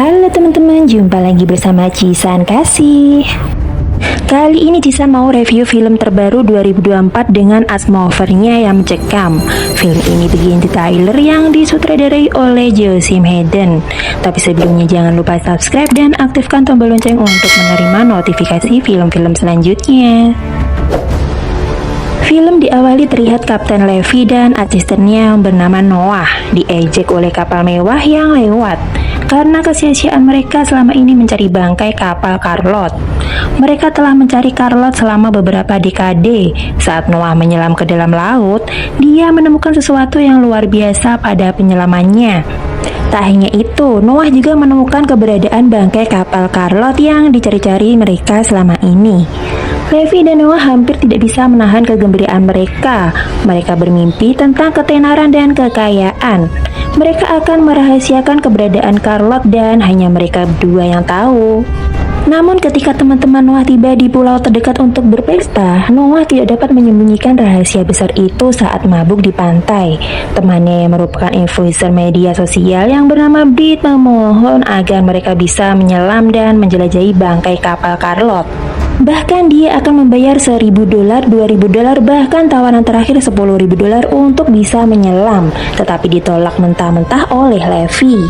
Halo teman-teman, jumpa lagi bersama Cisan Kasih. Kali ini Cisan mau review film terbaru 2024 dengan atmosfernya yang mencekam. Film ini bergenre thriller yang disutradarai oleh Josim Hedden. Tapi sebelumnya jangan lupa subscribe dan aktifkan tombol lonceng untuk menerima notifikasi film-film selanjutnya. Film diawali terlihat Kapten Levi dan asistennya yang bernama Noah diejek oleh kapal mewah yang lewat karena kesia-siaan mereka selama ini mencari bangkai kapal Carlot. Mereka telah mencari Carlot selama beberapa dekade. Saat Noah menyelam ke dalam laut, dia menemukan sesuatu yang luar biasa pada penyelamannya. Tak hanya itu, Noah juga menemukan keberadaan bangkai kapal Carlot yang dicari-cari mereka selama ini. Levi dan Noah hampir tidak bisa menahan kegembiraan mereka. Mereka bermimpi tentang ketenaran dan kekayaan. Mereka akan merahasiakan keberadaan Carlot dan hanya mereka berdua yang tahu. Namun ketika teman-teman Noah tiba di pulau terdekat untuk berpesta, Noah tidak dapat menyembunyikan rahasia besar itu saat mabuk di pantai. Temannya yang merupakan influencer media sosial yang bernama Beat memohon agar mereka bisa menyelam dan menjelajahi bangkai kapal Carlot. Bahkan dia akan membayar $1.000, $2.000, bahkan tawaran terakhir $10.000 untuk bisa menyelam, tetapi ditolak mentah-mentah oleh Levi.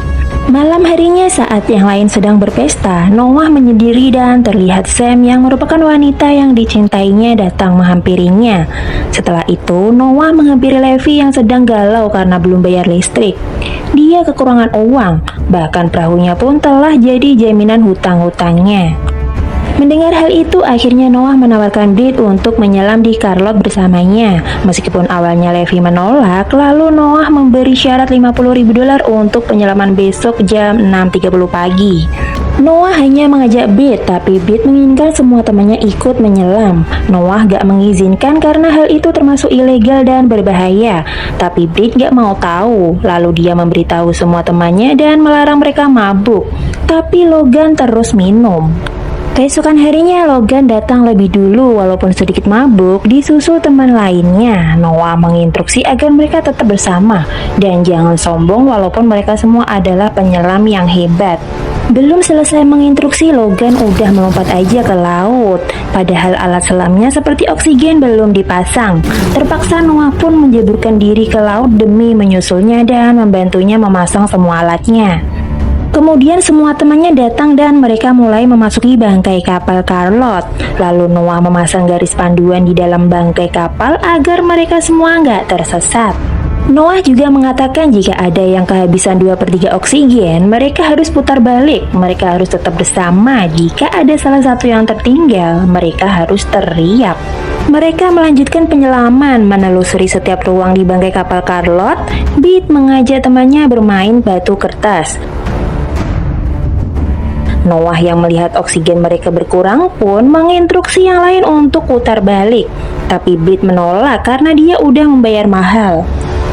Malam harinya saat yang lain sedang berpesta, Noah menyendiri dan terlihat Sam yang merupakan wanita yang dicintainya datang menghampirinya. Setelah itu, Noah menghampiri Levi yang sedang galau karena belum bayar listrik. Dia kekurangan uang, bahkan perahunya pun telah jadi jaminan hutang-hutangnya. Mendengar hal itu, akhirnya Noah menawarkan Beat untuk menyelam di Carlot bersamanya. Meskipun awalnya Levi menolak, lalu Noah memberi syarat $50.000 untuk penyelaman besok jam 6.30 pagi. Noah hanya mengajak Beat, tapi Beat menginginkan semua temannya ikut menyelam. Noah gak mengizinkan karena hal itu termasuk ilegal dan berbahaya. Tapi Beat gak mau tahu, lalu dia memberitahu semua temannya dan melarang mereka mabuk. Tapi Logan terus minum. Keesokan harinya Logan datang lebih dulu walaupun sedikit mabuk, disusul teman lainnya. Noah menginstruksi agar mereka tetap bersama dan jangan sombong walaupun mereka semua adalah penyelam yang hebat. Belum selesai menginstruksi, Logan udah melompat aja ke laut. Padahal alat selamnya seperti oksigen belum dipasang. Terpaksa Noah pun menjeburkan diri ke laut demi menyusulnya dan membantunya memasang semua alatnya. Kemudian semua temannya datang dan mereka mulai memasuki bangkai kapal Carlot. Lalu Noah memasang garis panduan di dalam bangkai kapal agar mereka semua nggak tersesat. Noah juga mengatakan jika ada yang kehabisan 2/3 oksigen, mereka harus putar balik. Mereka harus tetap bersama. Jika ada salah satu yang tertinggal, mereka harus teriak. Mereka melanjutkan penyelaman, menelusuri setiap ruang di bangkai kapal Carlot. Beat mengajak temannya bermain batu kertas. Noah yang melihat oksigen mereka berkurang pun menginstruksi yang lain untuk putar balik. Tapi Beat menolak karena dia udah membayar mahal.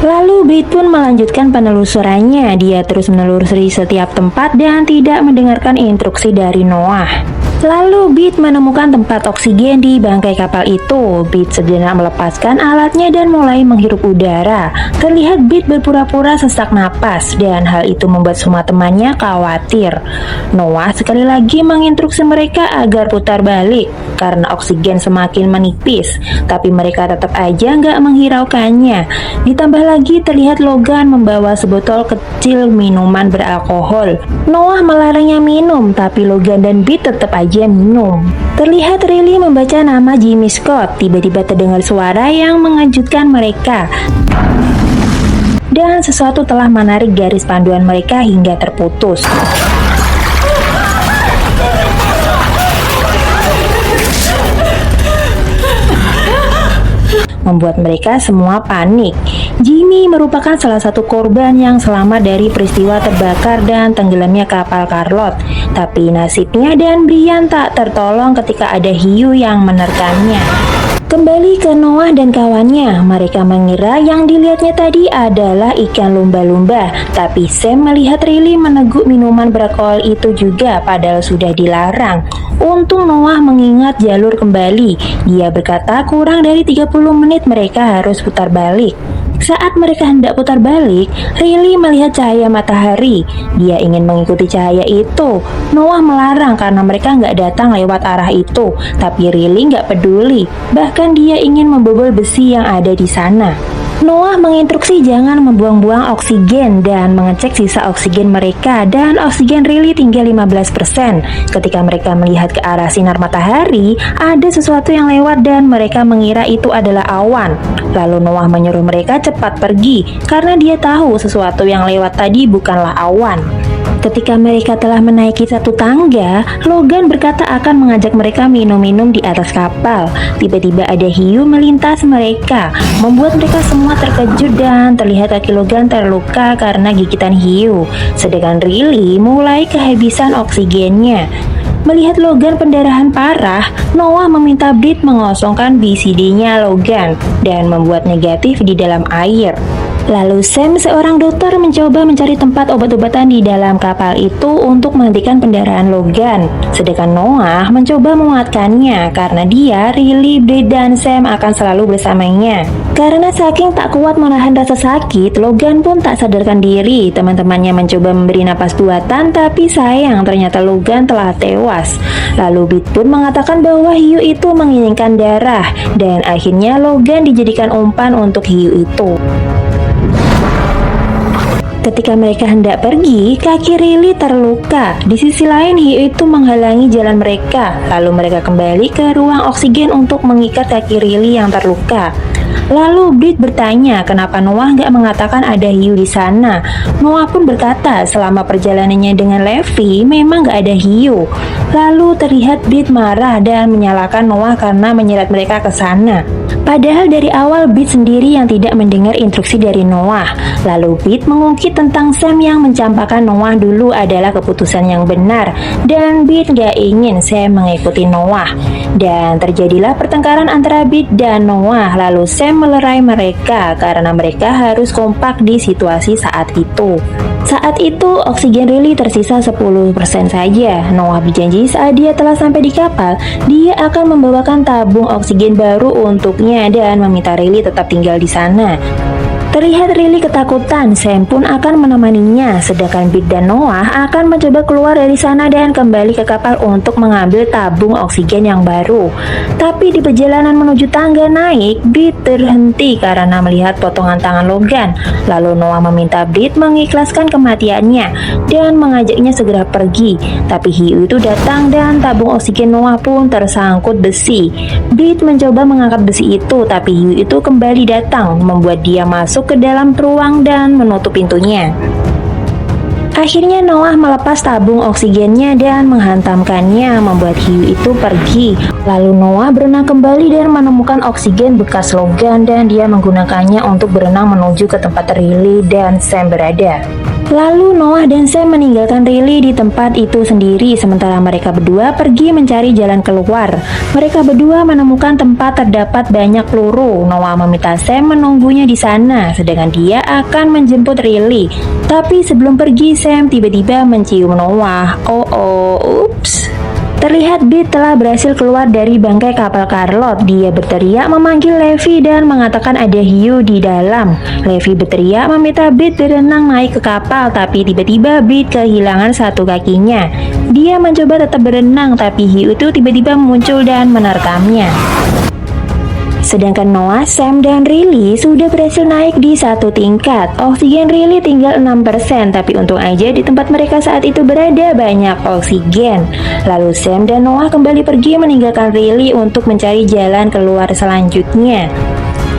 Lalu Beat pun melanjutkan penelusurannya. Dia terus menelusuri setiap tempat dan tidak mendengarkan instruksi dari Noah. Lalu Beat menemukan tempat oksigen di bangkai kapal itu. Beat sejenak melepaskan alatnya dan mulai menghirup udara. Terlihat Beat berpura-pura sesak napas dan hal itu membuat semua temannya khawatir. Noah sekali lagi menginstruksi mereka agar putar balik karena oksigen semakin menipis. Tapi mereka tetap aja nggak menghiraukannya. Ditambah lagi terlihat Logan membawa sebotol kecil minuman beralkohol. Noah melarangnya minum, tapi Logan dan Beat tetap aja minum. Terlihat Riley membaca nama Jimmy Scott. Tiba-tiba terdengar suara yang mengejutkan mereka. Dan sesuatu telah menarik garis panduan mereka hingga terputus. Membuat mereka semua panik. Jimmy merupakan salah satu korban yang selamat dari peristiwa terbakar dan tenggelamnya kapal Carlot. Tapi nasibnya dan Brian tak tertolong ketika ada hiu yang menerkamnya. Kembali ke Noah dan kawannya, mereka mengira yang dilihatnya tadi adalah ikan lumba-lumba. Tapi Sam melihat Riley meneguk minuman beralkohol itu juga, padahal sudah dilarang. Untung Noah mengingat jalur kembali. Dia berkata kurang dari 30 menit mereka harus putar balik. Saat mereka hendak putar balik, Riley melihat cahaya matahari. Dia ingin mengikuti cahaya itu. Noah melarang karena mereka nggak datang lewat arah itu, tapi Riley nggak peduli. Bahkan dia ingin membobol besi yang ada di sana. Noah menginstruksi jangan membuang-buang oksigen dan mengecek sisa oksigen mereka, dan oksigen Riley tinggal 15%. Ketika mereka melihat ke arah sinar matahari, ada sesuatu yang lewat dan mereka mengira itu adalah awan. Lalu Noah menyuruh mereka cepat pergi karena dia tahu sesuatu yang lewat tadi bukanlah awan. Ketika mereka telah menaiki satu tangga, Logan berkata akan mengajak mereka minum-minum di atas kapal. Tiba-tiba ada hiu melintas mereka, membuat mereka semua terkejut dan terlihat kaki Logan terluka karena gigitan hiu. Sedangkan Riley mulai kehabisan oksigennya. Melihat Logan pendarahan parah, Noah meminta Britt mengosongkan BCD-nya Logan dan membuat negatif di dalam air. Lalu Sam, seorang dokter, mencoba mencari tempat obat-obatan di dalam kapal itu untuk menghentikan pendarahan Logan. Sedangkan Noah mencoba menguatkannya karena dia, Riley, Britt, dan Sam akan selalu bersamanya. Karena saking tak kuat menahan rasa sakit, Logan pun tak sadarkan diri. Teman-temannya mencoba memberi napas buatan, tapi sayang ternyata Logan telah tewas. Lalu Britt pun mengatakan bahwa hiu itu menginginkan darah, dan akhirnya Logan dijadikan umpan untuk hiu itu. Ketika mereka hendak pergi, kaki Riley terluka. Di sisi lain, hiu itu menghalangi jalan mereka. Lalu mereka kembali ke ruang oksigen untuk mengikat kaki Riley yang terluka. Lalu Britt bertanya kenapa Noah nggak mengatakan ada hiu di sana. Noah pun berkata selama perjalanannya dengan Levi memang nggak ada hiu. Lalu terlihat Britt marah dan menyalahkan Noah karena menyeret mereka ke sana. Padahal dari awal Britt sendiri yang tidak mendengar instruksi dari Noah. Lalu Britt mengungkit tentang Sam yang mencampakkan Noah dulu adalah keputusan yang benar, dan Britt gak ingin Sam mengikuti Noah. Dan terjadilah pertengkaran antara Britt dan Noah. Lalu Sam melerai mereka karena mereka harus kompak di situasi saat itu. Saat itu oksigen Riley tersisa 10% saja. Noah berjanji saat dia telah sampai di kapal, dia akan membawakan tabung oksigen baru untuknya dan meminta Riley tetap tinggal di sana. Terlihat Riley ketakutan, Sam pun akan menemaninya, sedangkan Britt dan Noah akan mencoba keluar dari sana dan kembali ke kapal untuk mengambil tabung oksigen yang baru. Tapi di perjalanan menuju tangga naik, Britt terhenti karena melihat potongan tangan Logan. Lalu Noah meminta Britt mengikhlaskan kematiannya dan mengajaknya segera pergi. Tapi hiu itu datang dan tabung oksigen Noah pun tersangkut besi. Britt mencoba mengangkat besi itu, tapi hiu itu kembali datang, membuat dia masuk ke dalam ruang dan menutup pintunya. Akhirnya Noah melepas tabung oksigennya dan menghantamkannya, membuat hiu itu pergi. Lalu Noah berenang kembali dan menemukan oksigen bekas Logan dan dia menggunakannya untuk berenang menuju ke tempat Riley dan Sam berada. Lalu Noah dan Sam meninggalkan Riley di tempat itu sendiri, sementara mereka berdua pergi mencari jalan keluar. Mereka berdua menemukan tempat terdapat banyak peluru. Noah meminta Sam menunggunya di sana, sedangkan dia akan menjemput Riley. Tapi sebelum pergi, Sam tiba-tiba mencium Noah. Ups. Terlihat Britt telah berhasil keluar dari bangkai kapal Charlotte. Dia berteriak memanggil Levi dan mengatakan ada hiu di dalam. Levi berteriak meminta Britt berenang naik ke kapal, tapi tiba-tiba Britt kehilangan satu kakinya. Dia mencoba tetap berenang, tapi hiu itu tiba-tiba muncul dan menerkamnya. Sedangkan Noah, Sam, dan Riley sudah berhasil naik di satu tingkat. Oksigen Riley tinggal 6%, tapi untung aja di tempat mereka saat itu berada banyak oksigen. Lalu Sam dan Noah kembali pergi meninggalkan Riley untuk mencari jalan keluar selanjutnya.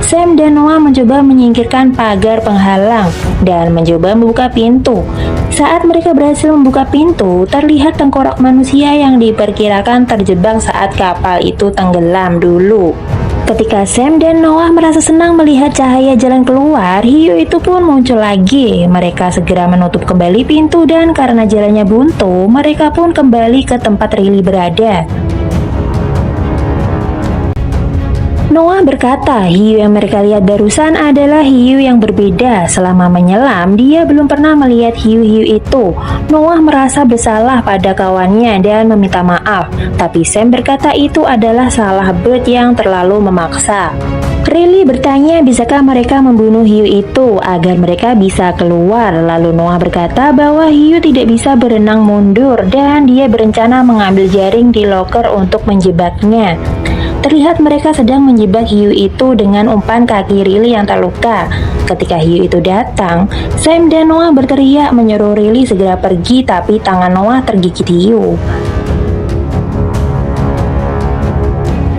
Sam dan Noah mencoba menyingkirkan pagar penghalang dan mencoba membuka pintu. Saat mereka berhasil membuka pintu, terlihat tengkorak manusia yang diperkirakan terjebak saat kapal itu tenggelam dulu. Ketika Sam dan Noah merasa senang melihat cahaya jalan keluar, hiu itu pun muncul lagi. Mereka segera menutup kembali pintu dan karena jalannya buntu, mereka pun kembali ke tempat Riley berada. Noah berkata, hiu yang mereka lihat barusan adalah hiu yang berbeda. Selama menyelam, dia belum pernah melihat hiu-hiu itu. Noah merasa bersalah pada kawannya dan meminta maaf. Tapi Sam berkata itu adalah salah Bert yang terlalu memaksa. Riley bertanya bisakah mereka membunuh hiu itu agar mereka bisa keluar. Lalu Noah berkata bahwa hiu tidak bisa berenang mundur dan dia berencana mengambil jaring di loker untuk menjebaknya. Terlihat mereka sedang menjebak hiu itu dengan umpan kaki Riley yang terluka. Ketika hiu itu datang, Sam dan Noah berteriak menyuruh Riley segera pergi, tapi tangan Noah tergigit hiu.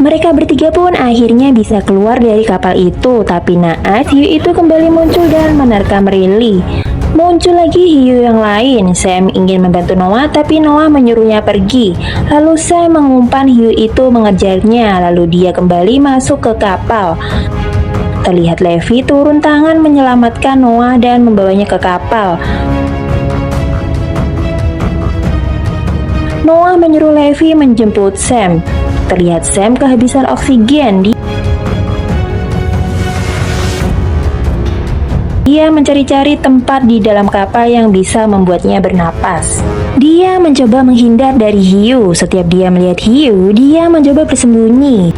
Mereka bertiga pun akhirnya bisa keluar dari kapal itu, tapi naas hiu itu kembali muncul dan menerkam Riley. Muncul lagi hiu yang lain. Sam ingin membantu Noah, tapi Noah menyuruhnya pergi. Lalu Sam mengumpan hiu itu mengejarnya, lalu dia kembali masuk ke kapal. Terlihat Levi turun tangan menyelamatkan Noah dan membawanya ke kapal. Noah menyuruh Levi menjemput Sam. Terlihat Sam kehabisan oksigen. Dia mencari-cari tempat di dalam kapal yang bisa membuatnya bernapas. Dia mencoba menghindar dari hiu. Setiap dia melihat hiu, dia mencoba bersembunyi.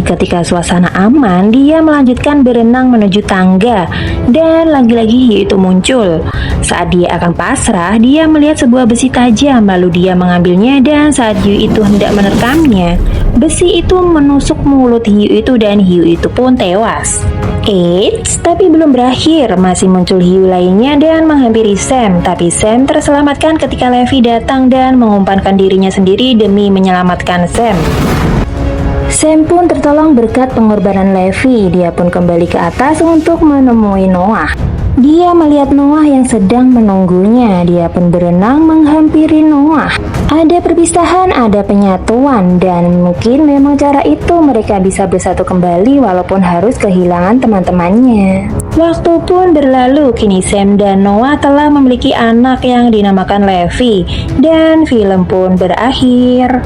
Ketika suasana aman, dia melanjutkan berenang menuju tangga, dan lagi-lagi hiu itu muncul. Saat dia akan pasrah, dia melihat sebuah besi tajam, lalu dia mengambilnya, dan saat hiu itu hendak menerkamnya, besi itu menusuk mulut hiu itu dan hiu itu pun tewas. Eits, tapi belum berakhir, masih muncul hiu lainnya dan menghampiri Sam, tapi Sam terselamatkan ketika Levi datang dan mengumpankan dirinya sendiri demi menyelamatkan Sam. Sam pun tertolong berkat pengorbanan Levi. Dia pun kembali ke atas untuk menemui Noah. Dia melihat Noah yang sedang menunggunya. Dia pun berenang menghampiri Noah. Ada perpisahan, ada penyatuan, dan mungkin memang cara itu mereka bisa bersatu kembali walaupun harus kehilangan teman-temannya. Waktu pun berlalu, kini Sam dan Noah telah memiliki anak yang dinamakan Levi, dan film pun berakhir.